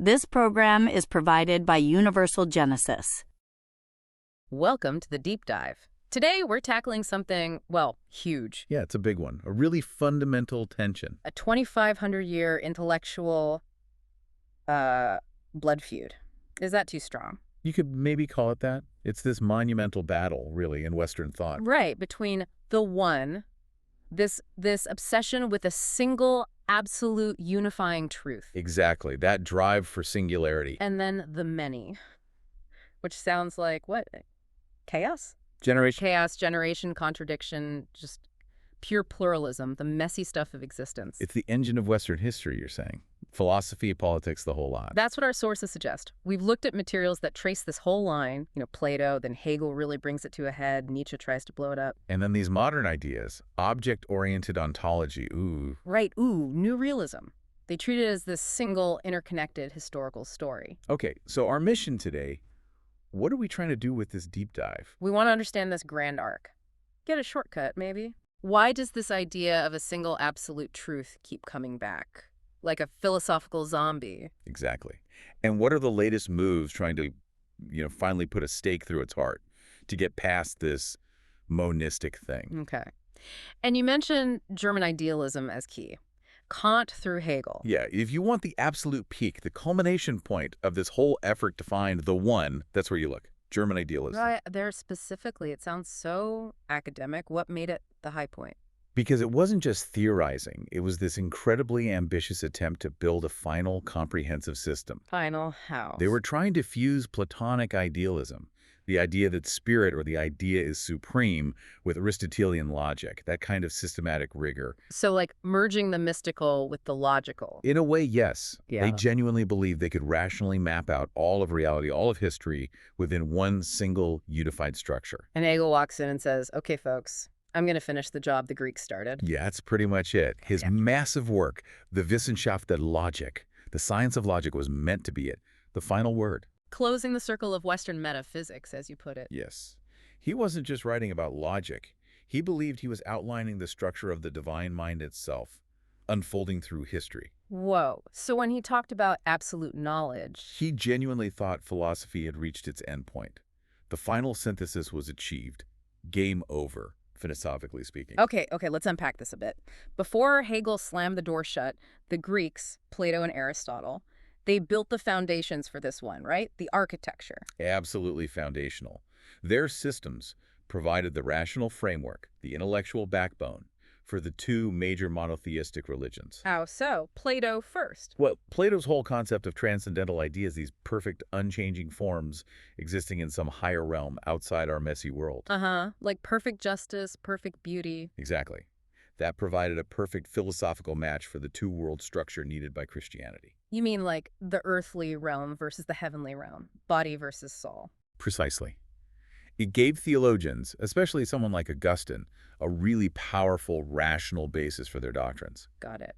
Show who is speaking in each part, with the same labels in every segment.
Speaker 1: This program is provided by Universal Genesis.
Speaker 2: Welcome to the Deep Dive. Today, we're tackling something, well, huge.
Speaker 3: Yeah, it's a big one. A really fundamental tension.
Speaker 2: A 2,500-year intellectual blood feud. Is that too strong?
Speaker 3: You could maybe call it that. It's this monumental battle, really, in Western thought.
Speaker 2: Right, between the one, this obsession with a single, absolute, unifying truth.
Speaker 3: Exactly, that drive for singularity.
Speaker 2: And then the many, which sounds like, what? Chaos?
Speaker 3: Generation.
Speaker 2: Chaos, generation, contradiction, just pure pluralism, the messy stuff of existence.
Speaker 3: It's the engine of Western history, you're saying. Philosophy, politics, the whole lot.
Speaker 2: That's what our sources suggest. We've looked at materials that trace this whole line, Plato, then Hegel really brings it to a head, Nietzsche tries to blow it up.
Speaker 3: And then these modern ideas, object-oriented ontology, ooh.
Speaker 2: Right, new realism. They treat it as this single, interconnected historical story.
Speaker 3: Okay, so our mission today, what are we trying to do with this deep dive?
Speaker 2: We want to understand this grand arc. Get a shortcut, maybe. Why does this idea of a single absolute truth keep coming back? Like a philosophical zombie.
Speaker 3: Exactly. And what are the latest moves trying to, finally put a stake through its heart to get past this monistic thing?
Speaker 2: Okay. And you mentioned German idealism as key. Kant through Hegel.
Speaker 3: Yeah, if you want the absolute peak, the culmination point of this whole effort to find the one, that's where you look. German idealism.
Speaker 2: Right, there specifically, it sounds so academic. What made it the high point?
Speaker 3: Because it wasn't just theorizing. It was this incredibly ambitious attempt to build a final, comprehensive system.
Speaker 2: Final how?
Speaker 3: They were trying to fuse Platonic idealism, the idea that spirit or the idea is supreme, with Aristotelian logic, that kind of systematic rigor.
Speaker 2: So like merging the mystical with the logical.
Speaker 3: In a way, yes.
Speaker 2: Yeah.
Speaker 3: They genuinely believed they could rationally map out all of reality, all of history, within one single unified structure.
Speaker 2: And Hegel walks in and says, okay, folks, I'm going to finish the job the Greeks started.
Speaker 3: Yeah, that's pretty much it. His massive work, the Wissenschaft der Logik, the science of logic, was meant to be it, the final word.
Speaker 2: Closing the circle of Western metaphysics, as you put it.
Speaker 3: Yes. He wasn't just writing about logic. He believed he was outlining the structure of the divine mind itself, unfolding through history.
Speaker 2: Whoa. So when he talked about absolute knowledge...
Speaker 3: He genuinely thought philosophy had reached its endpoint. The final synthesis was achieved. Game over, philosophically speaking.
Speaker 2: Okay, let's unpack this a bit. Before Hegel slammed the door shut, the Greeks, Plato and Aristotle, they built the foundations for this one, right? The architecture.
Speaker 3: Absolutely foundational. Their systems provided the rational framework, the intellectual backbone, for the two major monotheistic religions.
Speaker 2: How so? Plato first.
Speaker 3: Well, Plato's whole concept of transcendental ideas, these perfect, unchanging forms existing in some higher realm outside our messy world.
Speaker 2: Like perfect justice, perfect beauty.
Speaker 3: Exactly. That provided a perfect philosophical match for the two-world structure needed by Christianity.
Speaker 2: You mean like the earthly realm versus the heavenly realm, body versus soul?
Speaker 3: Precisely. It gave theologians, especially someone like Augustine, a really powerful, rational basis for their doctrines.
Speaker 2: Got it.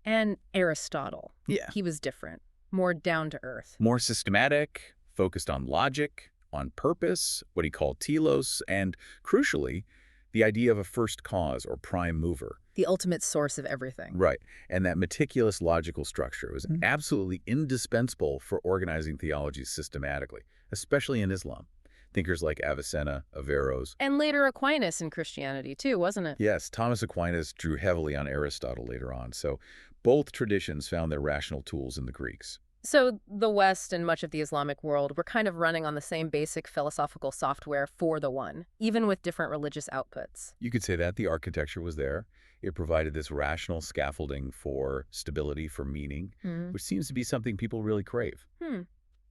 Speaker 2: And Aristotle.
Speaker 3: Yeah.
Speaker 2: He was different, more down to earth.
Speaker 3: More systematic, focused on logic, on purpose, what he called telos, and, crucially, the idea of a first cause or prime mover.
Speaker 2: The ultimate source of everything.
Speaker 3: Right. And that meticulous logical structure was absolutely indispensable for organizing theology systematically, especially in Islam. Thinkers like Avicenna, Averroes.
Speaker 2: And later Aquinas in Christianity too, wasn't it?
Speaker 3: Yes, Thomas Aquinas drew heavily on Aristotle later on. So both traditions found their rational tools in the Greeks.
Speaker 2: So the West and much of the Islamic world were kind of running on the same basic philosophical software for the one, even with different religious outputs.
Speaker 3: You could say that. The architecture was there. It provided this rational scaffolding for stability, for meaning, which seems to be something people really crave.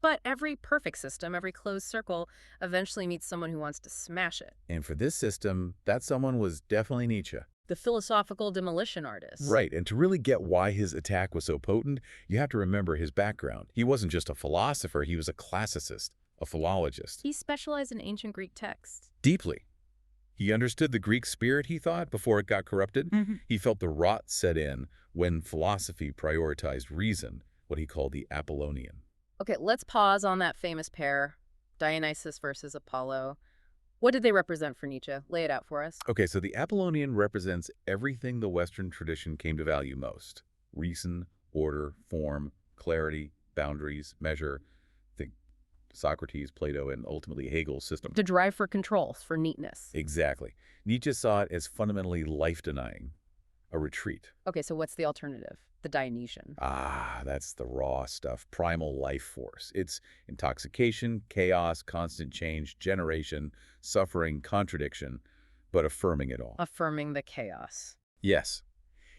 Speaker 2: But every perfect system, every closed circle, eventually meets someone who wants to smash it.
Speaker 3: And for this system, that someone was definitely Nietzsche.
Speaker 2: The philosophical demolition artist.
Speaker 3: Right, and to really get why his attack was so potent, you have to remember his background. He wasn't just a philosopher, he was a classicist, a philologist.
Speaker 2: He specialized in ancient Greek texts.
Speaker 3: Deeply. He understood the Greek spirit, he thought, before it got corrupted. He felt the rot set in when philosophy prioritized reason, what he called the Apollonian.
Speaker 2: Okay, let's pause on that famous pair, Dionysus versus Apollo. What did they represent for Nietzsche? Lay it out for us.
Speaker 3: Okay, so the Apollonian represents everything the Western tradition came to value most. Reason, order, form, clarity, boundaries, measure, think Socrates, Plato, and ultimately Hegel's system.
Speaker 2: To drive for control, for neatness.
Speaker 3: Exactly. Nietzsche saw it as fundamentally life-denying, a retreat.
Speaker 2: Okay, so what's the alternative? The Dionysian.
Speaker 3: Ah, that's the raw stuff, primal life force. It's intoxication, chaos, constant change, generation, suffering, contradiction, but affirming it all.
Speaker 2: Affirming the chaos.
Speaker 3: Yes.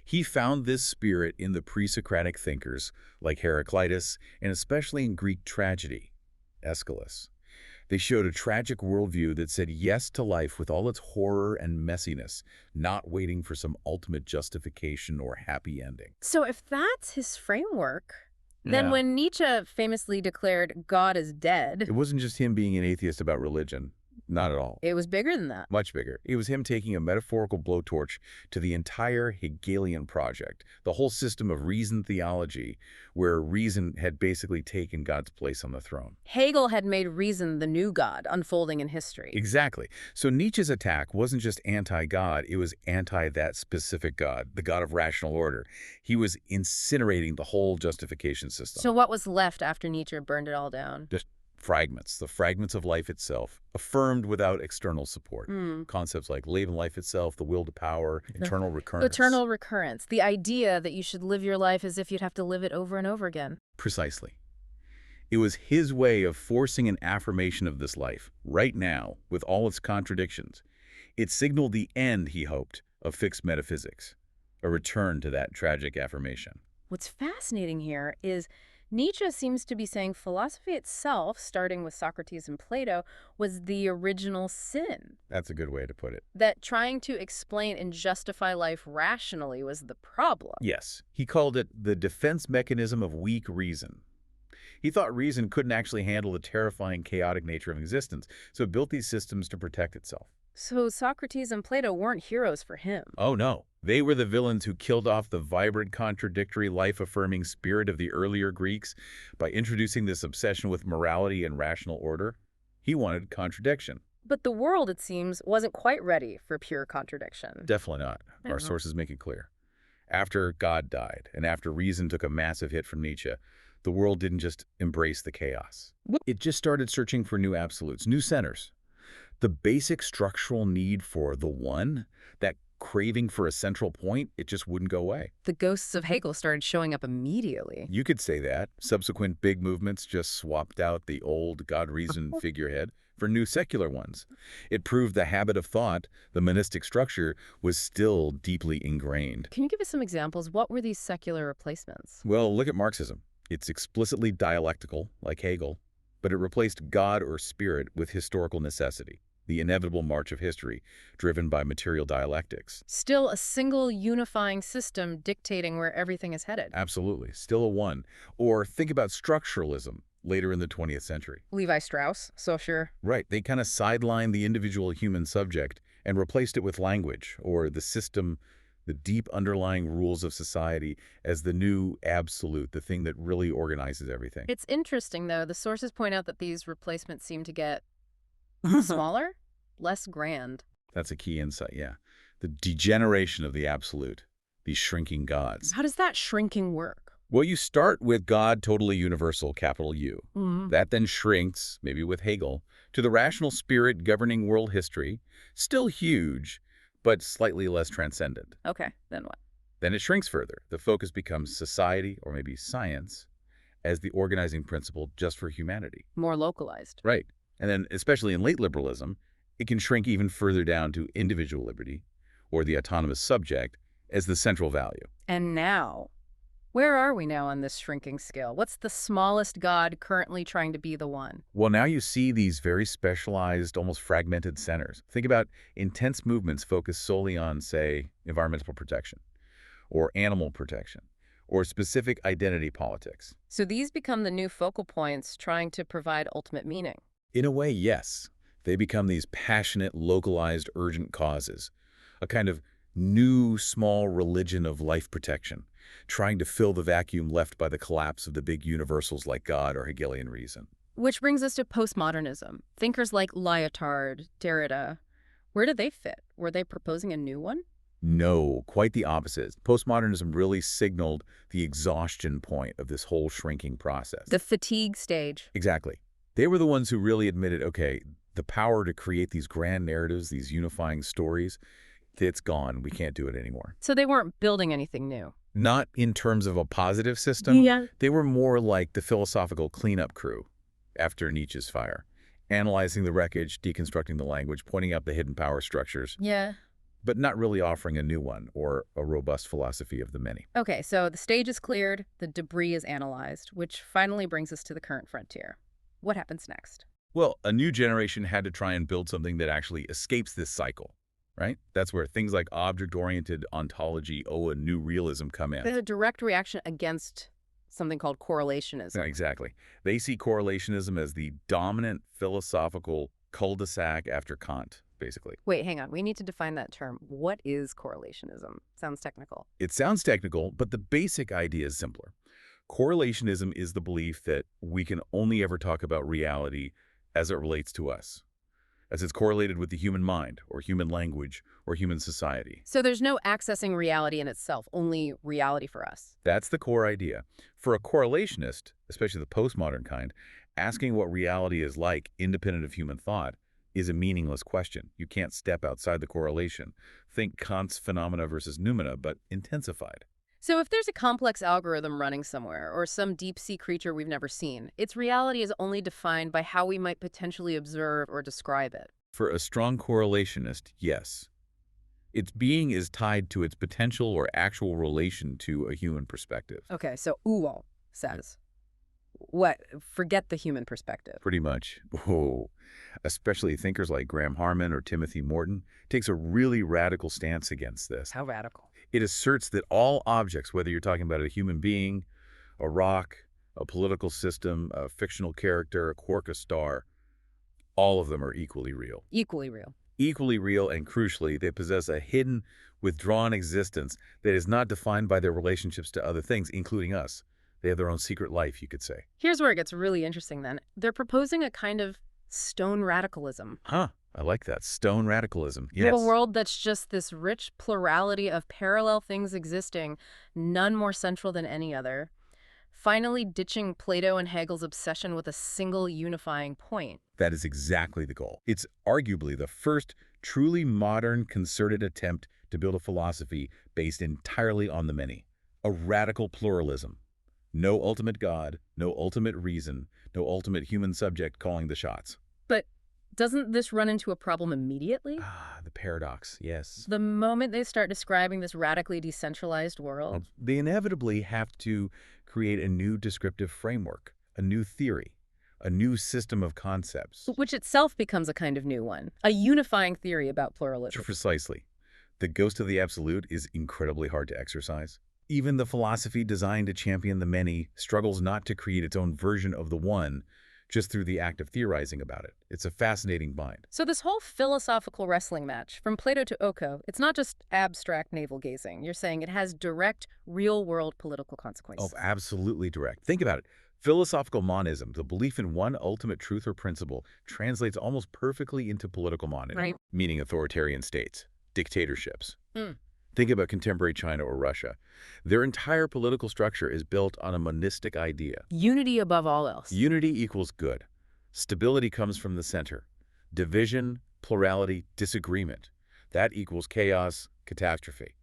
Speaker 3: He found this spirit in the pre-Socratic thinkers like Heraclitus, and especially in Greek tragedy, Aeschylus. They showed a tragic worldview that said yes to life with all its horror and messiness, not waiting for some ultimate justification or happy ending.
Speaker 2: So if that's his framework, then
Speaker 3: Yeah.
Speaker 2: when Nietzsche famously declared God is dead,
Speaker 3: It wasn't just him being an atheist about religion. Not at all.
Speaker 2: it was bigger than that.
Speaker 3: Much bigger. It was him taking a metaphorical blowtorch to the entire Hegelian project, the whole system of reason theology, where reason had basically taken God's place on the throne.
Speaker 2: Hegel had made reason the new God unfolding in history.
Speaker 3: Exactly. So Nietzsche's attack wasn't just anti-God, it was anti that specific God, the God of rational order. He was incinerating the whole justification system.
Speaker 2: So what was left after Nietzsche burned it all down?
Speaker 3: Just fragments, the fragments of life itself, affirmed without external support. Concepts like Leben life itself, the will to power, eternal recurrence.
Speaker 2: Eternal recurrence. The idea that you should live your life as if you'd have to live it over and over again.
Speaker 3: Precisely. It was his way of forcing an affirmation of this life, right now, with all its contradictions. It signaled the end, he hoped, of fixed metaphysics, a return to that tragic affirmation.
Speaker 2: What's fascinating here is Nietzsche seems to be saying philosophy itself, starting with Socrates and Plato, was the original sin.
Speaker 3: That's a good way to put it.
Speaker 2: That trying to explain and justify life rationally was the problem.
Speaker 3: Yes, he called it the defense mechanism of weak reason. He thought reason couldn't actually handle the terrifying, chaotic nature of existence, so it built these systems to protect itself.
Speaker 2: So Socrates and Plato weren't heroes for him.
Speaker 3: Oh no, they were the villains who killed off the vibrant, contradictory, life-affirming spirit of the earlier Greeks by introducing this obsession with morality and rational order. He wanted contradiction.
Speaker 2: But the world, it seems, wasn't quite ready for pure contradiction.
Speaker 3: Definitely not. Our sources make it clear. After God died, and after reason took a massive hit from Nietzsche, the world didn't just embrace the chaos. It just started searching for new absolutes, new centers. The basic structural need for the one, that craving for a central point, it just wouldn't go away.
Speaker 2: The ghosts of Hegel started showing up immediately.
Speaker 3: You could say that. Subsequent big movements just swapped out the old God-reason figurehead for new secular ones. It proved the habit of thought, the monistic structure, was still deeply ingrained.
Speaker 2: Can you give us some examples? What were these secular replacements?
Speaker 3: Well, look at Marxism. It's explicitly dialectical, like Hegel, but it replaced God or spirit with historical necessity, the inevitable march of history, driven by material dialectics.
Speaker 2: Still a single unifying system dictating where everything is headed.
Speaker 3: Absolutely. Still a one. Or think about structuralism later in the 20th century.
Speaker 2: Levi Strauss, Saussure.
Speaker 3: Right. They kind of sidelined the individual human subject and replaced it with language or the system, the deep underlying rules of society as the new absolute, the thing that really organizes everything.
Speaker 2: It's interesting, though. The sources point out that these replacements seem to get smaller, less grand.
Speaker 3: That's a key insight, yeah. The degeneration of the absolute, these shrinking gods.
Speaker 2: How does that shrinking work?
Speaker 3: Well, you start with God totally universal, capital U. That then shrinks, maybe with Hegel, to the rational spirit governing world history, still huge, but slightly less transcendent.
Speaker 2: Okay, then what?
Speaker 3: Then it shrinks further. The focus becomes society, or maybe science, as the organizing principle just for humanity.
Speaker 2: More localized.
Speaker 3: Right. And then, especially in late liberalism, it can shrink even further down to individual liberty, or the autonomous subject, as the central value.
Speaker 2: And now, where are we now on this shrinking scale? What's the smallest God currently trying to be the one?
Speaker 3: Well, now you see these very specialized, almost fragmented centers. Think about intense movements focused solely on, say, environmental protection, or animal protection, or specific identity politics.
Speaker 2: So these become the new focal points trying to provide ultimate meaning.
Speaker 3: In a way, yes. They become these passionate, localized, urgent causes, a kind of new, small religion of life protection, trying to fill the vacuum left by the collapse of the big universals like God or Hegelian reason.
Speaker 2: Which brings us to postmodernism. Thinkers like Lyotard, Derrida. Where do they fit? Were they proposing a new one?
Speaker 3: No, quite the opposite. Postmodernism really signaled the exhaustion point of this whole shrinking process.
Speaker 2: The fatigue stage.
Speaker 3: Exactly. They were the ones who really admitted, okay, the power to create these grand narratives, these unifying stories, it's gone. We can't do it anymore.
Speaker 2: So they weren't building anything new.
Speaker 3: Not in terms of a positive system.
Speaker 2: Yeah.
Speaker 3: They were more like the philosophical cleanup crew after Nietzsche's fire, analyzing the wreckage, deconstructing the language, pointing out the hidden power structures,
Speaker 2: Yeah.
Speaker 3: but not really offering a new one or a robust philosophy of the many.
Speaker 2: Okay, so the stage is cleared, the debris is analyzed, which finally brings us to the current frontier. What happens next?
Speaker 3: Well, a new generation had to try and build something that actually escapes this cycle, right? That's where things like object-oriented ontology, a new realism come in.
Speaker 2: There's a direct reaction against something called correlationism.
Speaker 3: Yeah, exactly. They see correlationism as the dominant philosophical cul-de-sac after Kant, basically.
Speaker 2: Wait, hang on. We need to define that term. What is correlationism? Sounds technical.
Speaker 3: It sounds technical, but the basic idea is simpler. Correlationism is the belief that we can only ever talk about reality as it relates to us, as it's correlated with the human mind, or human language, or human society.
Speaker 2: So there's no accessing reality in itself, only reality for us.
Speaker 3: That's the core idea. For a correlationist, especially the postmodern kind, asking what reality is like, independent of human thought, is a meaningless question. You can't step outside the correlation. Think Kant's phenomena versus noumena, but intensified.
Speaker 2: So if there's a complex algorithm running somewhere, or some deep-sea creature we've never seen, its reality is only defined by how we might potentially observe or describe it.
Speaker 3: For a strong correlationist, yes. Its being is tied to its potential or actual relation to a human perspective.
Speaker 2: Okay, so Uwal says, what? Forget the human perspective.
Speaker 3: Pretty much. Whoa. Especially thinkers like Graham Harman or Timothy Morton takes a really radical stance against this.
Speaker 2: How radical?
Speaker 3: It asserts that all objects, whether you're talking about a human being, a rock, a political system, a fictional character, a quark, a star, all of them are equally real.
Speaker 2: Equally real.
Speaker 3: Equally real, and crucially, they possess a hidden, withdrawn existence that is not defined by their relationships to other things, including us. They have their own secret life, you could say.
Speaker 2: Here's where it gets really interesting then. They're proposing a kind of stone radicalism.
Speaker 3: Huh. I like that. Stone radicalism. Yes.
Speaker 2: A world that's just this rich plurality of parallel things existing, none more central than any other. Finally ditching Plato and Hegel's obsession with a single unifying point.
Speaker 3: That is exactly the goal. It's arguably the first truly modern, concerted attempt to build a philosophy based entirely on the many. A radical pluralism. No ultimate God, no ultimate reason, no ultimate human subject calling the shots.
Speaker 2: But doesn't this run into a problem immediately?
Speaker 3: Ah, the paradox, yes.
Speaker 2: The moment they start describing this radically decentralized world.
Speaker 3: They inevitably have to create a new descriptive framework, a new theory, a new system of concepts.
Speaker 2: Which itself becomes a kind of new one, a unifying theory about pluralism.
Speaker 3: Precisely. The ghost of the absolute is incredibly hard to exercise. Even the philosophy designed to champion the many struggles not to create its own version of the one just through the act of theorizing about it. It's a fascinating bind.
Speaker 2: So this whole philosophical wrestling match, from Plato to Oko, it's not just abstract navel-gazing. You're saying it has direct, real-world political consequences.
Speaker 3: Oh, absolutely direct. Think about it. Philosophical monism, the belief in one ultimate truth or principle, translates almost perfectly into political monism,
Speaker 2: right,
Speaker 3: meaning authoritarian states, dictatorships.
Speaker 2: Mm.
Speaker 3: Think about contemporary China or Russia. Their entire political structure is built on a monistic idea.
Speaker 2: Unity above all else.
Speaker 3: Unity equals good. Stability comes from the center. Division, plurality, disagreement. That equals chaos, catastrophe.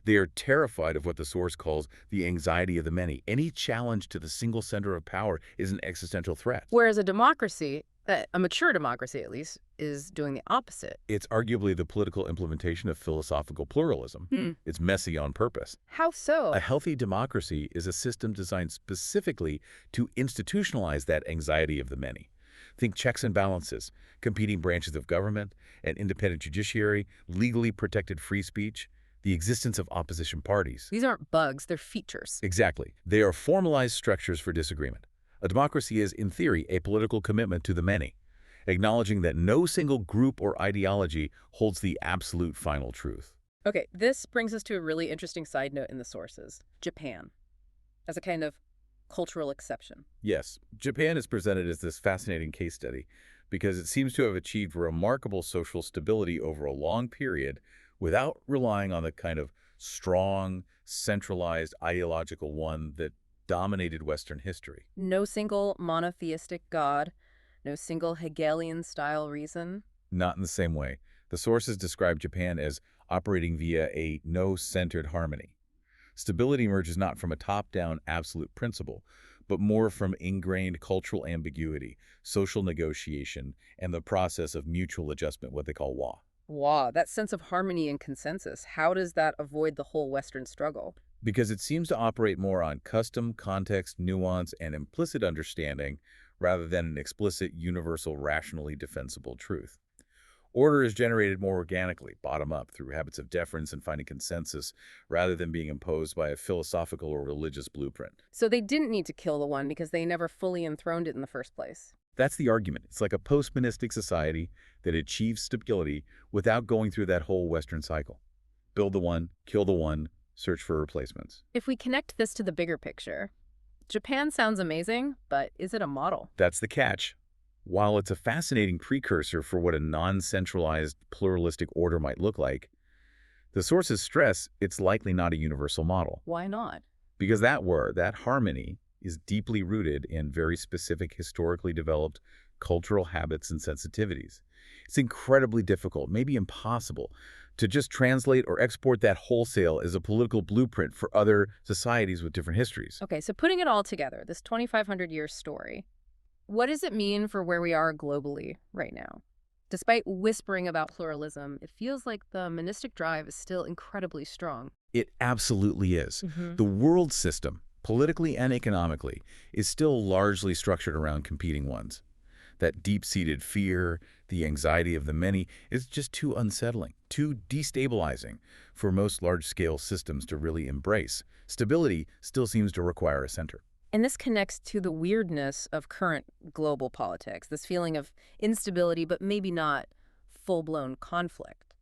Speaker 3: They are terrified of what the source calls the anxiety of the many. Any challenge to the single center of power is an existential threat.
Speaker 2: Whereas a democracy, a mature democracy at least, is doing the opposite.
Speaker 3: It's arguably the political implementation of philosophical pluralism. It's messy on purpose.
Speaker 2: How so?
Speaker 3: A healthy democracy is a system designed specifically to institutionalize that anxiety of the many. Think checks and balances, competing branches of government, an independent judiciary, legally protected free speech, the existence of opposition parties.
Speaker 2: These aren't bugs, they're features.
Speaker 3: Exactly. They are formalized structures for disagreement. A democracy is, in theory, a political commitment to the many, acknowledging that no single group or ideology holds the absolute final truth.
Speaker 2: Okay, this brings us to a really interesting side note in the sources. Japan, as a kind of cultural exception.
Speaker 3: Yes, Japan is presented as this fascinating case study because it seems to have achieved remarkable social stability over a long period without relying on the kind of strong, centralized ideological one that dominated Western history.
Speaker 2: No single monotheistic God, no single Hegelian-style reason.
Speaker 3: Not in the same way. The sources describe Japan as operating via a no-centered harmony. Stability emerges not from a top-down absolute principle, but more from ingrained cultural ambiguity, social negotiation, and the process of mutual adjustment, what they call wa.
Speaker 2: Wow, that sense of harmony and consensus, how does that avoid the whole Western struggle?
Speaker 3: Because it seems to operate more on custom, context, nuance, and implicit understanding rather than an explicit, universal, rationally defensible truth. Order is generated more organically, bottom-up, through habits of deference and finding consensus, rather than being imposed by a philosophical or religious blueprint.
Speaker 2: So they didn't need to kill the one because they never fully enthroned it in the first place.
Speaker 3: That's the argument. It's like a post-monistic society that achieves stability without going through that whole Western cycle. Build the one, kill the one, search for replacements.
Speaker 2: If we connect this to the bigger picture, Japan sounds amazing, but is it a model?
Speaker 3: That's the catch. While it's a fascinating precursor for what a non-centralized, pluralistic order might look like, the sources stress it's likely not a universal model.
Speaker 2: Why not?
Speaker 3: Because that harmony, is deeply rooted in very specific, historically developed cultural habits and sensitivities. It's incredibly difficult, maybe impossible, to just translate or export that wholesale as a political blueprint for other societies with different histories.
Speaker 2: Okay, so putting it all together, this 2,500-year story, what does it mean for where we are globally right now? Despite whispering about pluralism, it feels like the monistic drive is still incredibly strong.
Speaker 3: It absolutely is. The world system, politically and economically, is still largely structured around competing ones. That deep-seated fear, the anxiety of the many, is just too unsettling, too destabilizing for most large-scale systems to really embrace. Stability still seems to require a center.
Speaker 2: And this connects to the weirdness of current global politics, this feeling of instability, but maybe not full-blown conflict.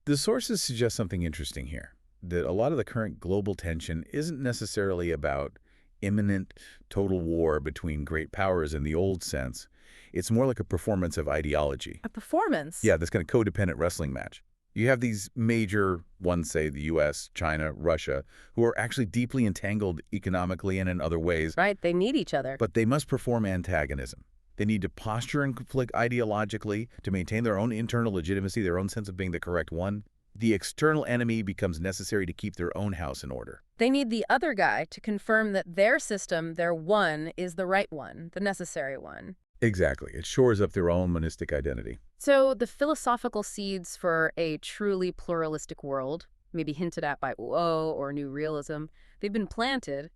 Speaker 3: The sources suggest something interesting here, that a lot of the current global tension isn't necessarily about imminent total war between great powers in the old sense. It's more like a performance of ideology.
Speaker 2: A performance?
Speaker 3: Yeah, this kind of codependent wrestling match. You have these major ones, say the U.S., China, Russia, who are actually deeply entangled economically and in other ways.
Speaker 2: Right, they need each other.
Speaker 3: But they must perform antagonism. They need to posture and conflict ideologically to maintain their own internal legitimacy, their own sense of being the correct one. The external enemy becomes necessary to keep their own house in order.
Speaker 2: They need the other guy to confirm that their system, their one, is the right one, the necessary one.
Speaker 3: Exactly. It shores up their own monistic identity.
Speaker 2: So the philosophical seeds for a truly pluralistic world, maybe hinted at by Whoa or New Realism, they've been planted,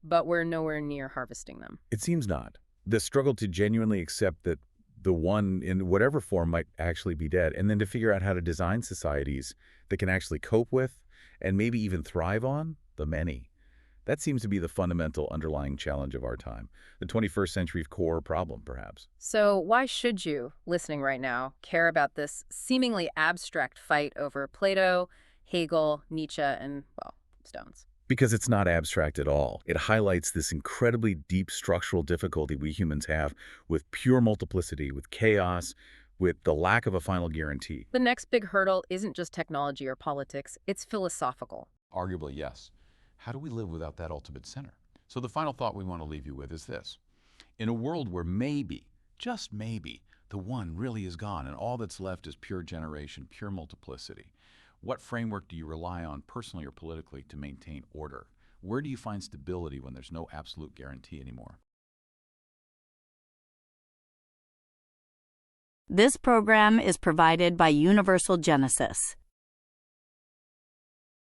Speaker 2: but we're nowhere near harvesting them.
Speaker 3: It seems not. The struggle to genuinely accept that the one in whatever form might actually be dead, and then to figure out how to design societies that can actually cope with and maybe even thrive on the many. That seems to be the fundamental underlying challenge of our time, the 21st century core problem, perhaps.
Speaker 2: So why should you, listening right now, care about this seemingly abstract fight over Plato, Hegel, Nietzsche, and, well, stones?
Speaker 3: Because it's not abstract at all. It highlights this incredibly deep structural difficulty we humans have with pure multiplicity, with chaos, with the lack of a final guarantee.
Speaker 2: The next big hurdle isn't just technology or politics, it's philosophical.
Speaker 4: Arguably, yes. How do we live without that ultimate center? So the final thought we want to leave you with is this. In a world where maybe, just maybe, the one really is gone and all that's left is pure generation, pure multiplicity, what framework do you rely on personally or politically to maintain order? Where do you find stability when there's no absolute guarantee anymore?
Speaker 1: This program is provided by Universal Genesis.